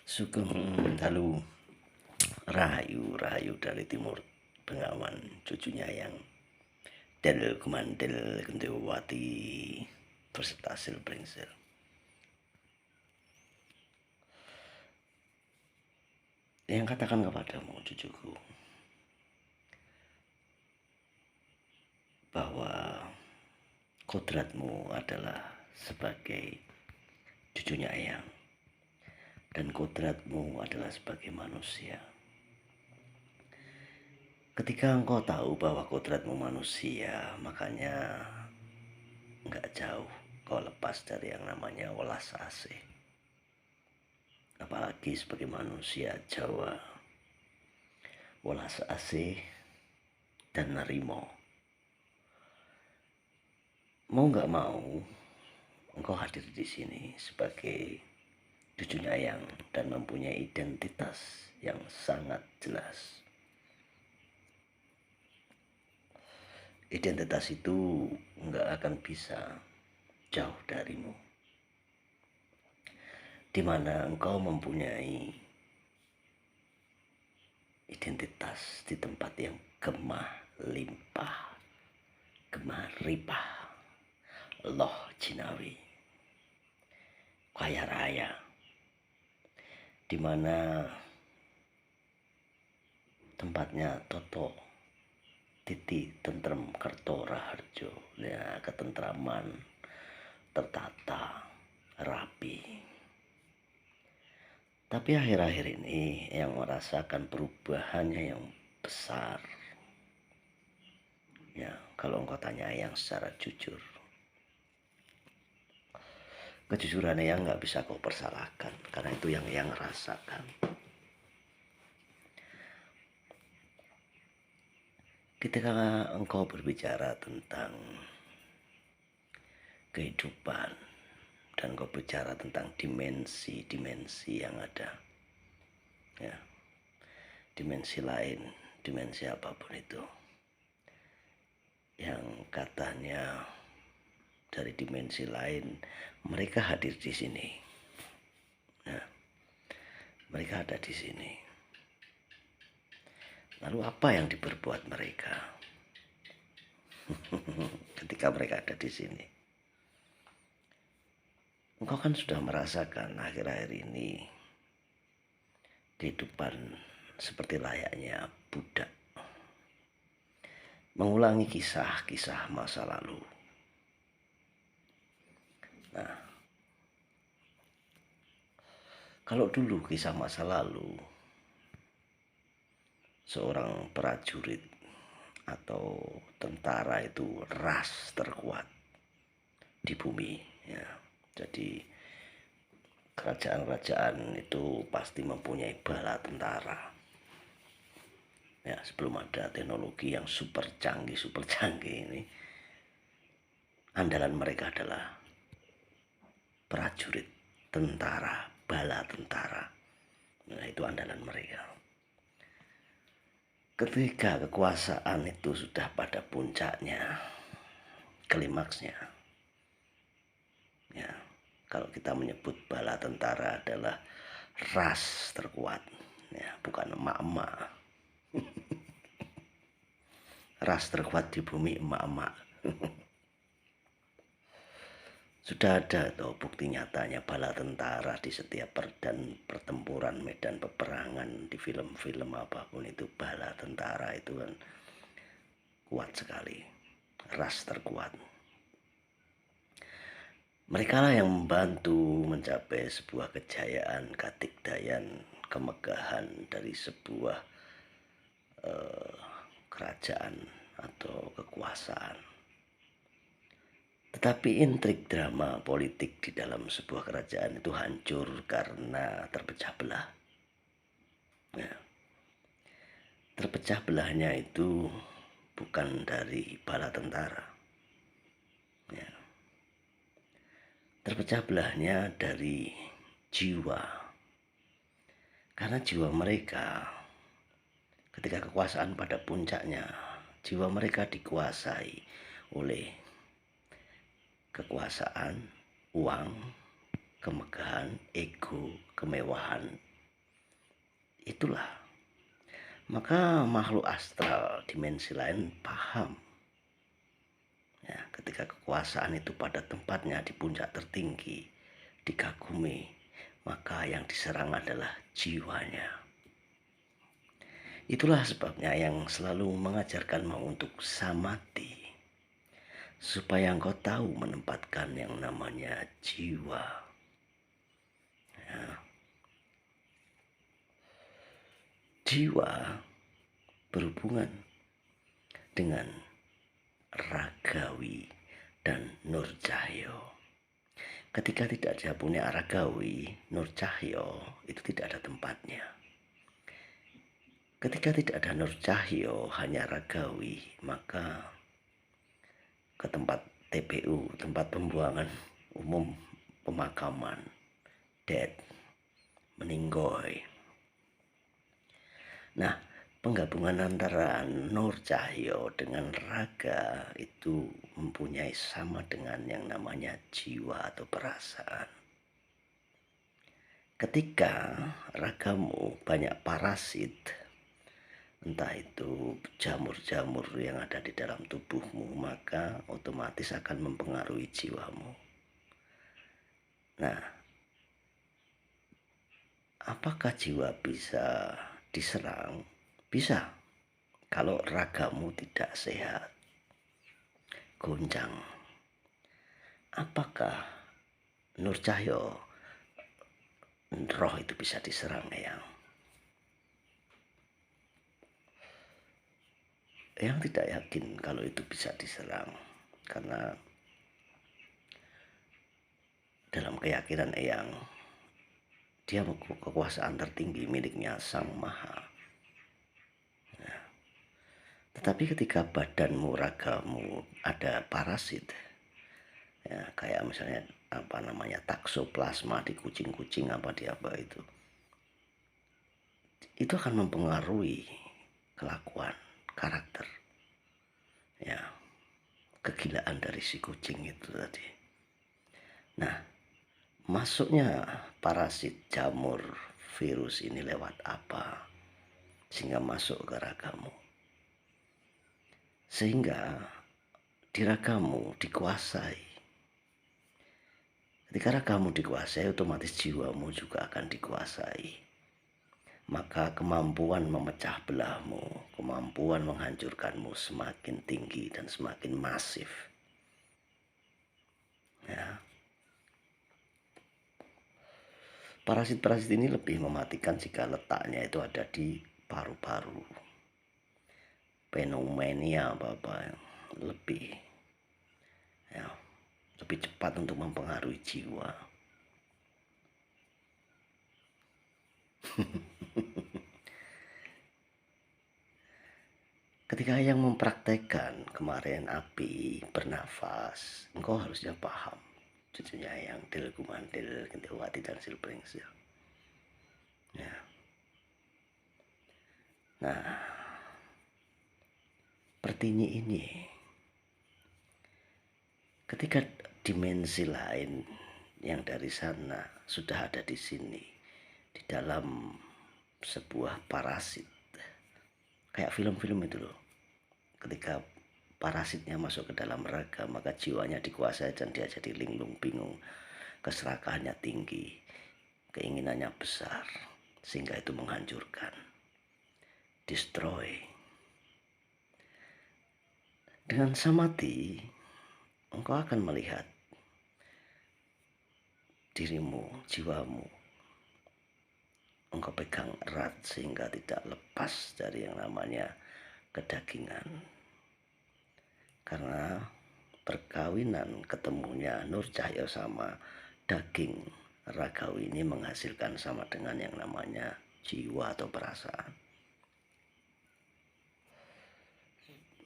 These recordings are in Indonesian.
Sugeng dalu rahayu dari timur Bengawan cucunya yang Del Gumandel Gendewati beserta Sil Brengsel. Yang katakan kepadamu cucuku bahwa kodratmu adalah sebagai cucunya Eyang dan kodratmu adalah sebagai manusia. Ketika engkau tahu bahwa kodratmu manusia, makanya nggak jauh kau lepas dari yang namanya welas asih. Apalagi sebagai manusia Jawa, welas asih dan nerimo. Mau nggak mau, engkau hadir di sini sebagai cucunya Eyang dan mempunyai identitas yang sangat jelas. Identitas itu nggak akan bisa jauh darimu, di mana engkau mempunyai identitas di tempat yang gemah limpah, gemah ripah, loh Cinawi, kaya raya, di mana tempatnya Toto Titi Tentrem Kerto Raharjo, ya, ketentraman, tertata, rapi. Tapi akhir-akhir ini yang merasakan perubahannya yang besar, ya, kalau engkau tanya yang secara jujur, kejujurannya yang nggak bisa kau persalahkan, karena itu yang rasakan. Ketika engkau berbicara tentang kehidupan dan engkau bicara tentang dimensi-dimensi yang ada, ya, dimensi lain, dimensi apapun itu, yang katanya dari dimensi lain mereka hadir di sini, ya, mereka ada di sini. Lalu apa yang diperbuat mereka ketika mereka ada di sini? Engkau kan sudah merasakan akhir-akhir ini kehidupan seperti layaknya budak, mengulangi kisah-kisah masa lalu. Nah, kalau dulu kisah masa lalu, seorang prajurit atau tentara itu ras terkuat di bumi, ya. Jadi kerajaan-kerajaan itu pasti mempunyai bala tentara, ya, sebelum ada teknologi yang super canggih ini. Andalan mereka adalah prajurit, tentara, bala tentara. Nah, itu andalan mereka. Ketika kekuasaan itu sudah pada puncaknya, klimaksnya, ya, kalau kita menyebut bala tentara adalah ras terkuat, ya, bukan emak-emak. Ras terkuat di bumi emak-emak. Sudah ada tuh bukti nyatanya bala tentara di setiap pertempuran, medan peperangan, di film-film apapun itu bala tentara itu kan kuat sekali, ras terkuat. Mereka lah yang membantu mencapai sebuah kejayaan, katikdayan, kemegahan dari sebuah kerajaan atau kekuasaan. Tetapi intrik drama politik di dalam sebuah kerajaan itu hancur karena terpecah belah. Ya. Terpecah belahnya itu bukan dari bala tentara. Ya. Terpecah belahnya dari jiwa. Karena jiwa mereka ketika kekuasaan pada puncaknya, jiwa mereka dikuasai oleh kekuasaan, uang, kemegahan, ego, kemewahan, itulah. Maka makhluk astral dimensi lain paham ya, ketika kekuasaan itu pada tempatnya di puncak tertinggi dikagumi, maka yang diserang adalah jiwanya. Itulah sebabnya yang selalu mengajarkanmu untuk samadhi, supaya engkau tahu menempatkan yang namanya jiwa ya. Jiwa berhubungan dengan ragawi dan nur cahyo. Ketika tidak ada punya ragawi, nur cahyo, itu tidak ada tempatnya. Ketika tidak ada nur cahyo, hanya ragawi, maka ke tempat TPU, tempat pembuangan umum, pemakaman, dead, meninggoy. Nah, penggabungan antara nur cahyo dengan raga itu mempunyai sama dengan yang namanya jiwa atau perasaan. Ketika ragamu banyak parasit, entah itu jamur-jamur yang ada di dalam tubuhmu, maka otomatis akan mempengaruhi jiwamu. Nah, apakah jiwa bisa diserang? Bisa, kalau ragamu tidak sehat, goncang. Apakah nur cahyo roh itu bisa diserang, Eyang? Eyang tidak yakin kalau itu bisa diserang, karena dalam keyakinan Eyang, dia kekuasaan tertinggi miliknya Sang Maha. Nah, tetapi ketika badanmu, ragamu ada parasit, ya, kayak misalnya apa namanya taksoplasma di kucing-kucing apa di apa itu akan mempengaruhi kelakuan, karakter, ya, kegilaan dari si kucing itu tadi. Nah, masuknya parasit, jamur, virus ini lewat apa sehingga masuk ke ragamu, sehingga di ragamu dikuasai. Ketika ragamu dikuasai, otomatis jiwamu juga akan dikuasai. Maka kemampuan memecah belahmu, kemampuan menghancurkanmu semakin tinggi dan semakin masif. Ya. Parasit-parasit ini lebih mematikan jika letaknya itu ada di paru-paru. Pneumonia apa-apa lebih, ya, lebih cepat untuk mempengaruhi jiwa. Ketika yang mempraktekkan kemarin api bernafas, engkau harusnya paham. Cucunya yang dilku mandil kentiwati dan silpringsil. Ya. Nah, pertini ini, ketika dimensi lain yang dari sana sudah ada di sini, di dalam sebuah parasit, kayak film-film itu loh. Ketika parasitnya masuk ke dalam raga, maka jiwanya dikuasai dan dia jadi linglung bingung, keserakahannya tinggi, keinginannya besar, sehingga itu menghancurkan, destroy. Dengan samadhi, engkau akan melihat dirimu, jiwamu, engkau pegang erat sehingga tidak lepas dari yang namanya kedagingan. Karena perkawinan ketemunya nur cahyo sama daging ragawi ini menghasilkan sama dengan yang namanya jiwa atau perasaan.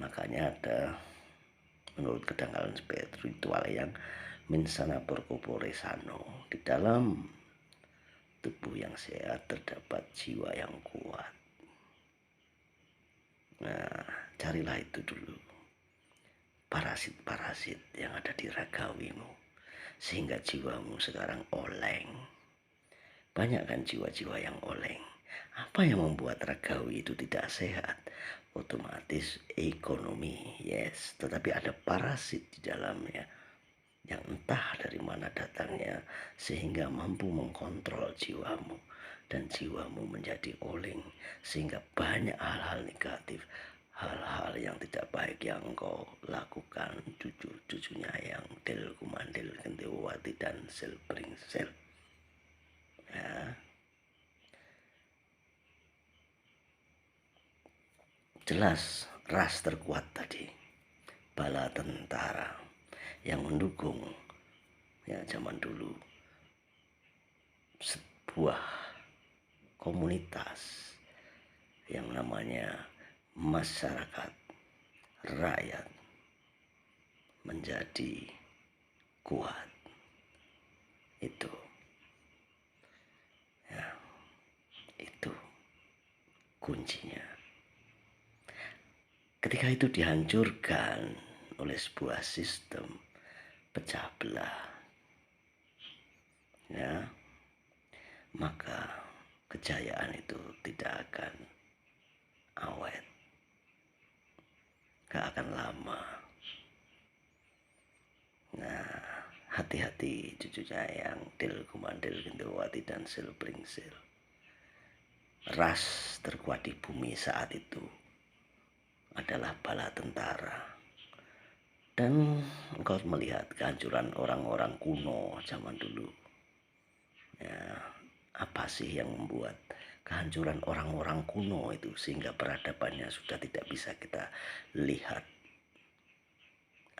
Makanya ada menurut kedangkalan spiritual yang minsana porkopore sano, di dalam tubuh yang sehat terdapat jiwa yang kuat. Nah, carilah itu dulu, parasit-parasit yang ada di ragawimu, sehingga jiwamu sekarang oleng. Banyak kan jiwa-jiwa yang oleng, Apa yang membuat Ragawi itu tidak sehat? Otomatis ekonomi, yes, tetapi ada parasit di dalamnya yang entah dari mana datangnya sehingga mampu mengkontrol jiwamu dan jiwamu menjadi oleng sehingga banyak hal-hal negatif, hal-hal yang tidak baik yang engkau lakukan, cucu-cucunya yang del kumandil kentewati dan sel sel ya. Jelas ras terkuat tadi bala tentara yang mendukung ya zaman dulu sebuah komunitas yang namanya masyarakat rakyat menjadi kuat. Itu ya, itu kuncinya. Ketika itu dihancurkan oleh sebuah sistem pecah belah ya, maka kejayaan itu tidak akan awet, gak akan lama. Nah, hati-hati cucunya yang Del Kumandel Gendowati dan Sil Pringsil. Ras terkuat di bumi saat itu adalah bala tentara. Dan engkau melihat kehancuran orang-orang kuno zaman dulu. Ya, apa sih yang membuat kehancuran orang-orang kuno itu sehingga peradabannya sudah tidak bisa kita lihat?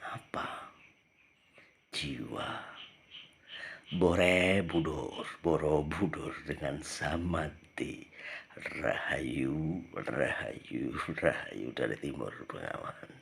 Apa? Jiwa. Borobudur dengan Samati. Rahayu, rahayu, rahayu dari timur Bengawan.